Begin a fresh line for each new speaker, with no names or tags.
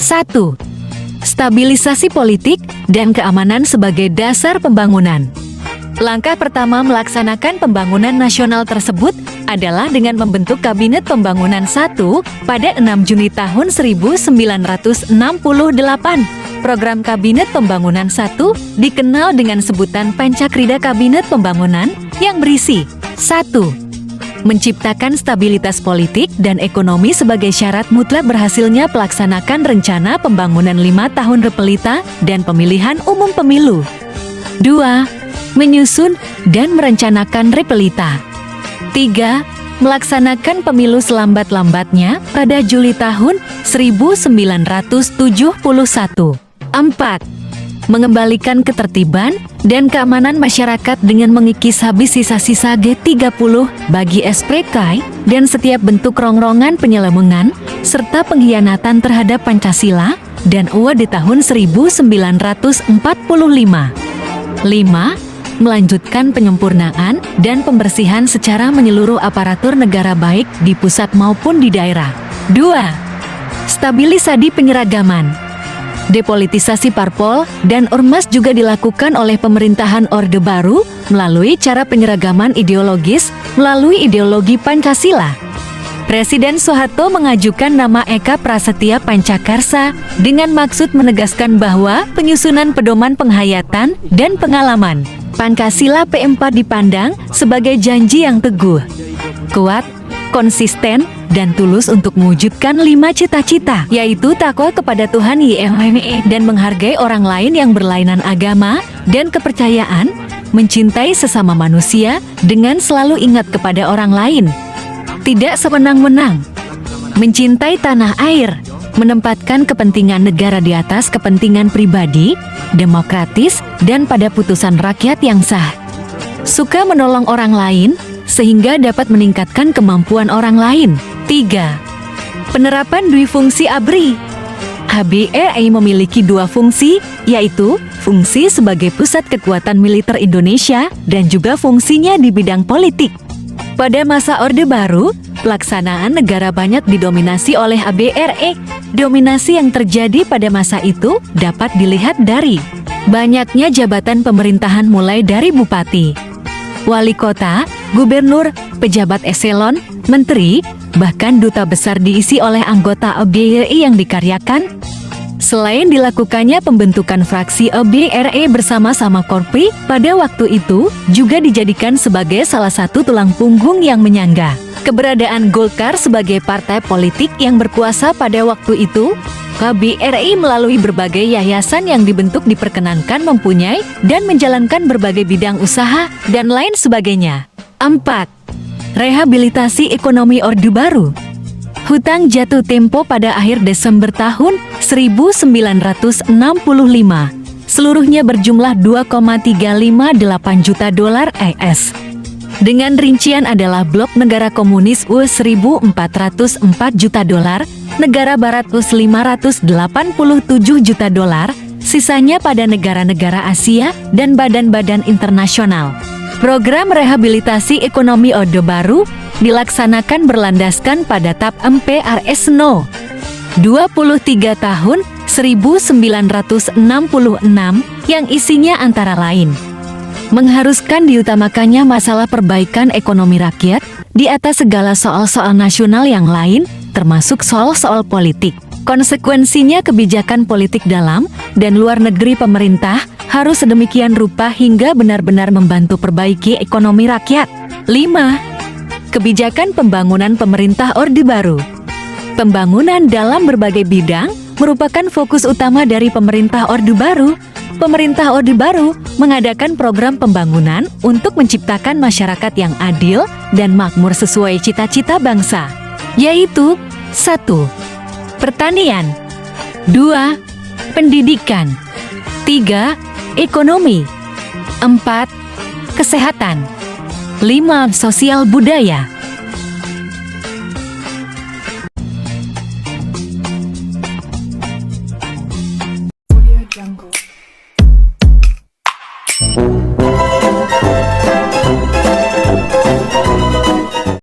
1. Stabilisasi politik dan keamanan sebagai dasar pembangunan. Langkah pertama melaksanakan pembangunan nasional tersebut adalah dengan membentuk Kabinet Pembangunan 1 pada 6 Juni tahun 1968. Program Kabinet Pembangunan 1 dikenal dengan sebutan Pancakrida Kabinet Pembangunan yang berisi 1. Menciptakan stabilitas politik dan ekonomi sebagai syarat mutlak berhasilnya pelaksanakan rencana pembangunan 5 tahun repelita dan pemilihan umum pemilu. 2. Menyusun dan merencanakan repelita. 3. Melaksanakan pemilu selambat-lambatnya pada Juli tahun 1971. 4. Mengembalikan ketertiban dan keamanan masyarakat dengan mengikis habis sisa-sisa G30 bagi SPKI dan setiap bentuk rongrongan penyelewengan serta pengkhianatan terhadap Pancasila dan UUD di tahun 1945. 5. Melanjutkan penyempurnaan dan pembersihan secara menyeluruh aparatur negara baik di pusat maupun di daerah. 2. Stabilisasi penyeragaman. Depolitisasi parpol dan ormas juga dilakukan oleh pemerintahan Orde Baru melalui cara penyeragaman ideologis melalui ideologi Pancasila. Presiden Soeharto mengajukan nama Eka Prasetya Pancakarsa dengan maksud menegaskan bahwa penyusunan pedoman penghayatan dan pengalaman Pancasila P4 dipandang sebagai janji yang teguh, kuat, konsisten, dan tulus untuk mewujudkan 5 cita-cita, yaitu takwa kepada Tuhan YHWH dan menghargai orang lain yang berlainan agama dan kepercayaan, mencintai sesama manusia dengan selalu ingat kepada orang lain, tidak sewenang-wenang, mencintai tanah air, menempatkan kepentingan negara di atas kepentingan pribadi, demokratis, dan pada putusan rakyat yang sah. Suka menolong orang lain, sehingga dapat meningkatkan kemampuan orang lain. 3. Penerapan Dwifungsi ABRI. HBRI memiliki 2 fungsi, yaitu fungsi sebagai pusat kekuatan militer Indonesia dan juga fungsinya di bidang politik. Pada masa Orde Baru, pelaksanaan negara banyak didominasi oleh ABRI. Dominasi yang terjadi pada masa itu dapat dilihat dari banyaknya jabatan pemerintahan mulai dari bupati, wali kota, gubernur, pejabat eselon, menteri, bahkan duta besar diisi oleh anggota ABRI yang dikaryakan. Selain dilakukannya pembentukan fraksi ABRI bersama-sama Korpi, pada waktu itu juga dijadikan sebagai salah satu tulang punggung yang menyangga keberadaan Golkar sebagai partai politik yang berkuasa pada waktu itu. KBRI melalui berbagai yayasan yang dibentuk diperkenankan mempunyai dan menjalankan berbagai bidang usaha dan lain sebagainya. 4. Rehabilitasi ekonomi Orde Baru. Hutang jatuh tempo pada akhir Desember tahun 1965. Seluruhnya berjumlah 2,358 juta dolar AS. Dengan rincian adalah blok negara komunis US 1.404 juta dolar, negara barat US 587 juta dolar, sisanya pada negara-negara Asia dan badan-badan internasional. Program rehabilitasi ekonomi Orde Baru dilaksanakan berlandaskan pada TAP MPRS No. 23 tahun 1966 yang isinya antara lain mengharuskan diutamakannya masalah perbaikan ekonomi rakyat di atas segala soal-soal nasional yang lain, termasuk soal-soal politik. Konsekuensinya kebijakan politik dalam dan luar negeri pemerintah harus sedemikian rupa hingga benar-benar membantu perbaiki ekonomi rakyat. 5. Kebijakan pembangunan pemerintah Orde Baru. Pembangunan dalam berbagai bidang merupakan fokus utama dari pemerintah Orde Baru. Pemerintah Orde Baru mengadakan program pembangunan untuk menciptakan masyarakat yang adil dan makmur sesuai cita-cita bangsa, yaitu 1. Pertanian, 2. Pendidikan, 3. Ekonomi, 4. Kesehatan, 5. Sosial budaya.
Audio Jungle.